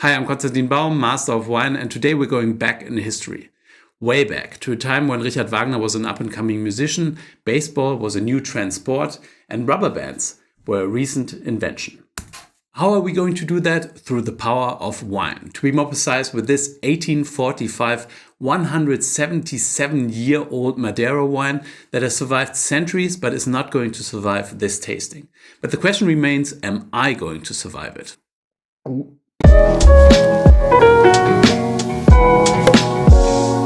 Hi, I'm Konstantin Baum, Master of Wine, and today we're going back in history. Way back to a time when Richard Wagner was an up-and-coming musician, baseball was a new trend sport, and rubber bands were a recent invention. How are we going to do that? Through the power of wine. To be more precise, with this 1845, 177-year-old Madeira wine that has survived centuries but is not going to survive this tasting. But the question remains, am I going to survive it?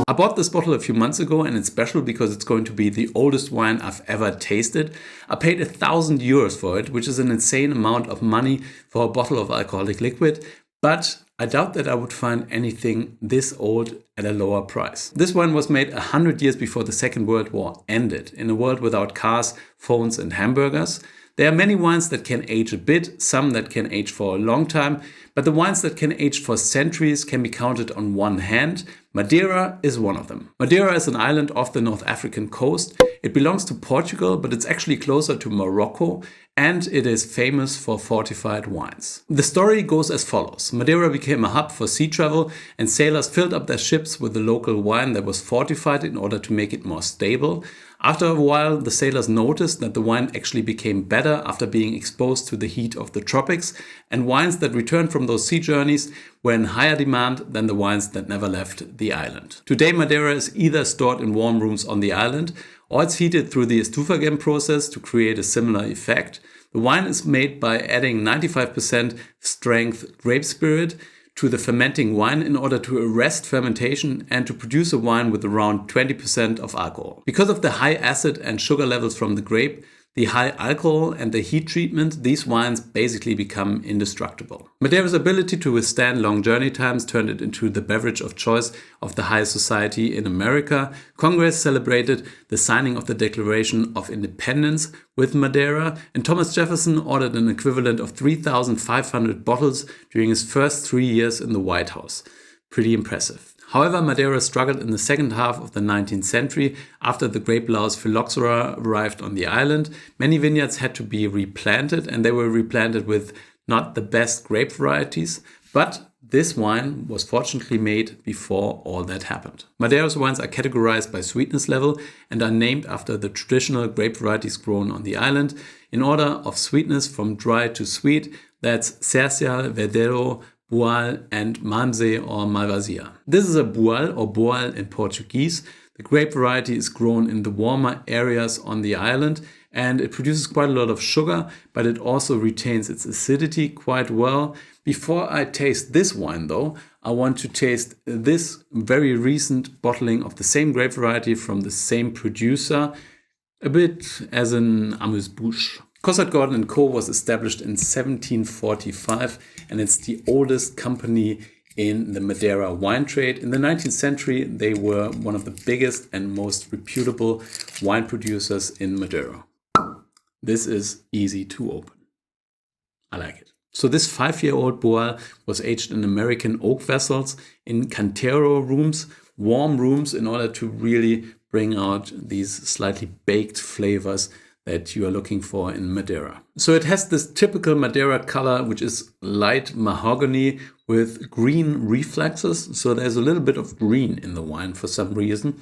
I bought this bottle a few months ago and it's special because it's going to be the oldest wine I've ever tasted. I paid €1,000 for it, which is an insane amount of money for a bottle of alcoholic liquid, but I doubt that I would find anything this old at a lower price. This wine was made 100 years before the Second World War ended, in a world without cars, phones and hamburgers. There are many wines that can age a bit, some that can age for a long time, but the wines that can age for centuries can be counted on one hand. Madeira is one of them. Madeira is an island off the North African coast. It belongs to Portugal, but it's actually closer to Morocco, and it is famous for fortified wines. The story goes as follows. Madeira became a hub for sea travel, and sailors filled up their ships with the local wine that was fortified in order to make it more stable. After a while, the sailors noticed that the wine actually became better after being exposed to the heat of the tropics, and wines that returned from those sea journeys were in higher demand than the wines that never left the island. Today, Madeira is either stored in warm rooms on the island, or it's heated through the estufagen process to create a similar effect. The wine is made by adding 95% strength grape spirit to the fermenting wine in order to arrest fermentation and to produce a wine with around 20% of alcohol. Because of the high acid and sugar levels from the grape, the high alcohol and the heat treatment, these wines basically become indestructible. Madeira's ability to withstand long journey times turned it into the beverage of choice of the high society in America. Congress celebrated the signing of the Declaration of Independence with Madeira, and Thomas Jefferson ordered an equivalent of 3,500 bottles during his first 3 years in the White House. Pretty impressive. However, Madeira struggled in the second half of the 19th century after the grape louse phylloxera arrived on the island. Many vineyards had to be replanted, and they were replanted with not the best grape varieties, but this wine was fortunately made before all that happened. Madeira's wines are categorized by sweetness level and are named after the traditional grape varieties grown on the island. In order of sweetness from dry to sweet, that's Cercial, Verdelho, Boal and Malmsey or Malvasia. This is a Boal or Boal in Portuguese. The grape variety is grown in the warmer areas on the island and it produces quite a lot of sugar, but it also retains its acidity quite well. Before I taste this wine though, I want to taste this very recent bottling of the same grape variety from the same producer, a bit as an amuse-bouche. Coassart Gordon & Co. was established in 1745 and it's the oldest company in the Madeira wine trade. In the 19th century, they were one of the biggest and most reputable wine producers in Madeira. This is easy to open. I like it. So this 5-year-old Boal was aged in American oak vessels in Cantero rooms, warm rooms, in order to really bring out these slightly baked flavors that you are looking for in Madeira. So it has this typical Madeira color, which is light mahogany with green reflexes. So there's a little bit of green in the wine for some reason.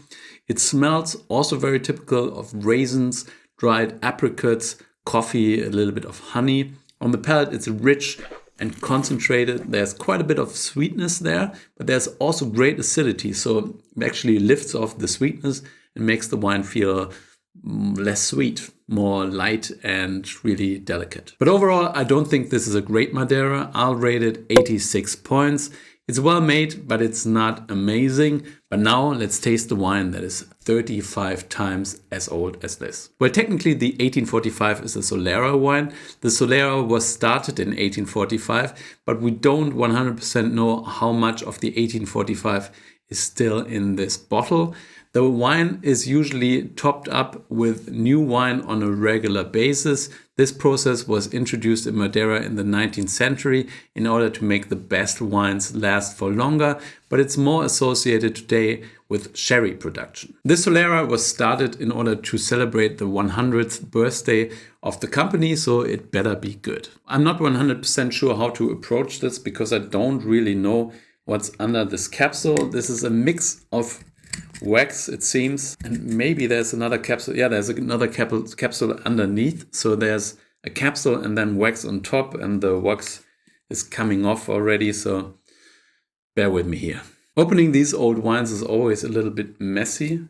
It smells also very typical of raisins, dried apricots, coffee, a little bit of honey. On the palate, it's rich and concentrated. There's quite a bit of sweetness there, but there's also great acidity. So it actually lifts off the sweetness and makes the wine feel less sweet, more light and really delicate. But overall, I don't think this is a great Madeira. I'll rate it 86 points. It's well made, but it's not amazing. But now let's taste the wine that is 35 times as old as this. Well, technically the 1845 is a Solera wine. The Solera was started in 1845, but we don't 100% know how much of the 1845 is still in this bottle. The wine is usually topped up with new wine on a regular basis. This process was introduced in Madeira in the 19th century in order to make the best wines last for longer, but it's more associated today with sherry production. This Solera was started in order to celebrate the 100th birthday of the company, so it better be good. I'm not 100% sure how to approach this because I don't really know what's under this capsule. This is a mix of wax, it seems, and maybe there's another capsule. Yeah, there's another capsule underneath. So there's a capsule and then wax on top, and the wax is coming off already, so bear with me here. Opening these old wines is always a little bit messy.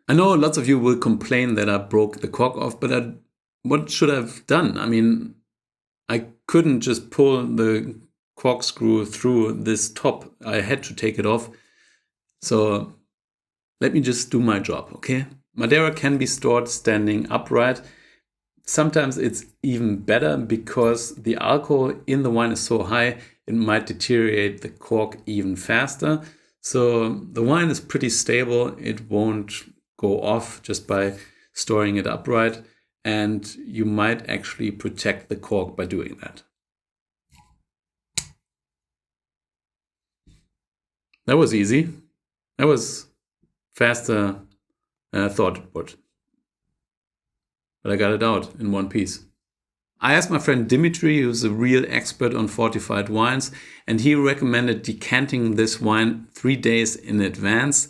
I know lots of you will complain that I broke the cork off, but what should I have done? I mean, I couldn't just pull the corkscrew through this top. I had to take it off. So let me just do my job, okay? Madeira can be stored standing upright. Sometimes it's even better because the alcohol in the wine is so high, it might deteriorate the cork even faster. So the wine is pretty stable. It won't go off just by storing it upright. And you might actually protect the cork by doing that. That was easy. That was faster than I thought it would. But I got it out in one piece. I asked my friend Dimitri, who's a real expert on fortified wines, and he recommended decanting this wine 3 days in advance.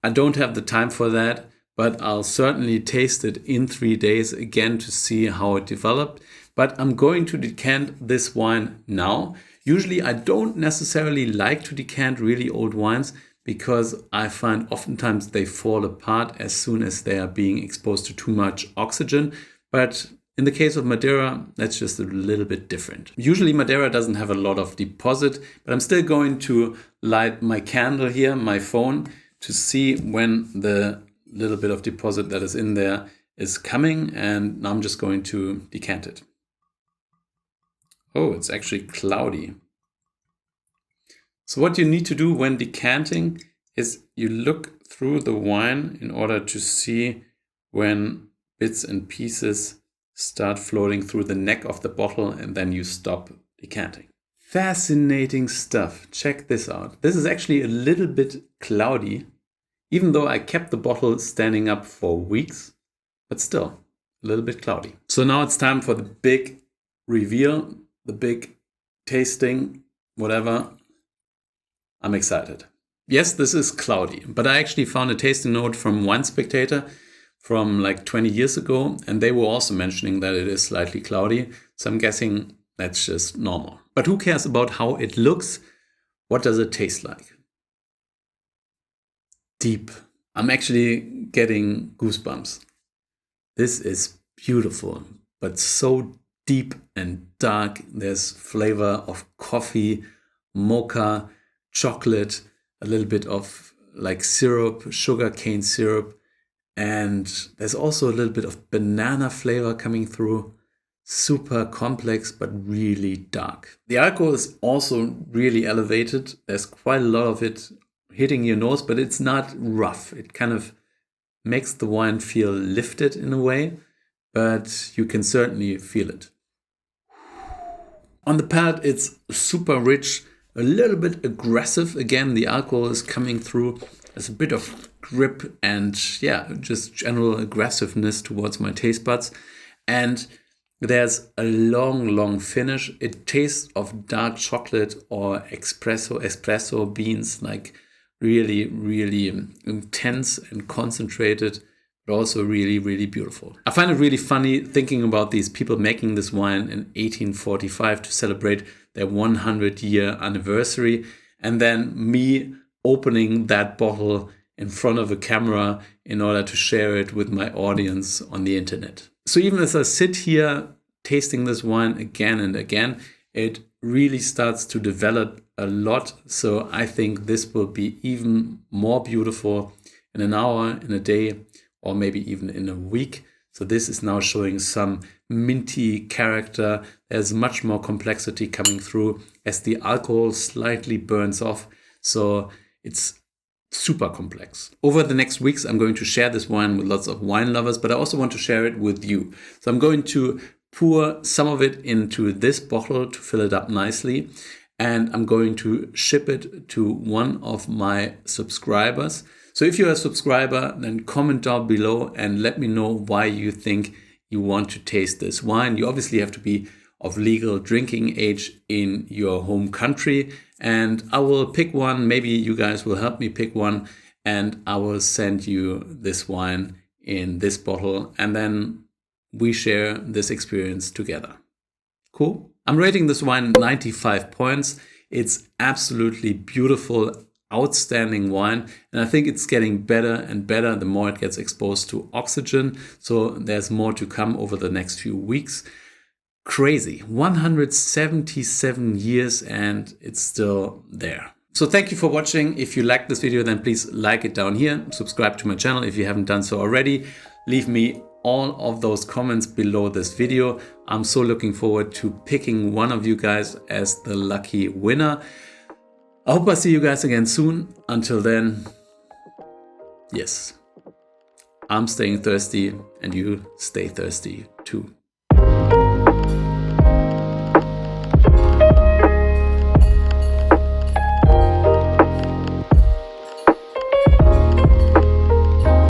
I don't have the time for that, but I'll certainly taste it in 3 days again to see how it developed. But I'm going to decant this wine now. Usually I don't necessarily like to decant really old wines because I find oftentimes they fall apart as soon as they are being exposed to too much oxygen. But in the case of Madeira, that's just a little bit different. Usually Madeira doesn't have a lot of deposit, but I'm still going to light my candle here, my phone, to see when the little bit of deposit that is in there is coming. And now I'm just going to decant it. Oh, it's actually cloudy. So what you need to do when decanting is you look through the wine in order to see when bits and pieces start floating through the neck of the bottle, and then you stop decanting. Fascinating stuff. Check this out. This is actually a little bit cloudy, even though I kept the bottle standing up for weeks, but still a little bit cloudy. So now it's time for the big reveal. The big tasting, whatever. I'm excited. Yes, this is cloudy, but I actually found a tasting note from Wine Spectator from like 20 years ago, and they were also mentioning that it is slightly cloudy. So I'm guessing that's just normal. But who cares about how it looks? What does it taste like? Deep. I'm actually getting goosebumps. This is beautiful, but so deep and dark. There's flavor of coffee, mocha, chocolate, a little bit of like syrup, sugar cane syrup, and there's also a little bit of banana flavor coming through. Super complex, but really dark. The alcohol is also really elevated. There's quite a lot of it hitting your nose, but it's not rough. It kind of makes the wine feel lifted in a way, but you can certainly feel it. On the palate, it's super rich, a little bit aggressive. Again, the alcohol is coming through. There's a bit of grip and just general aggressiveness towards my taste buds. And there's a long finish. It tastes of dark chocolate or espresso beans, like really intense and concentrated, but also really beautiful. I find it really funny thinking about these people making this wine in 1845 to celebrate their 100-year anniversary, and then me opening that bottle in front of a camera in order to share it with my audience on the internet. So even as I sit here tasting this wine again and again, it really starts to develop a lot. So I think this will be even more beautiful in an hour, in a day, or maybe even in a week. So this is now showing some minty character. There's much more complexity coming through as the alcohol slightly burns off. So it's super complex. Over the next weeks, I'm going to share this wine with lots of wine lovers, but I also want to share it with you. So I'm going to pour some of it into this bottle to fill it up nicely. And I'm going to ship it to one of my subscribers. So if you're a subscriber, then comment down below and let me know why you think you want to taste this wine. You obviously have to be of legal drinking age in your home country. And I will pick one. Maybe you guys will help me pick one. And I will send you this wine in this bottle. And then we share this experience together. Cool? I'm rating this wine 95 points. It's absolutely beautiful, outstanding wine. And I think it's getting better and better the more it gets exposed to oxygen. So there's more to come over the next few weeks. Crazy, 177 years and it's still there. So thank you for watching. If you liked this video, then please like it down here. Subscribe to my channel if you haven't done so already. Leave me all of those comments below this video. I'm so looking forward to picking one of you guys as the lucky winner. I hope I see you guys again soon. Until then, yes, I'm staying thirsty and you stay thirsty too.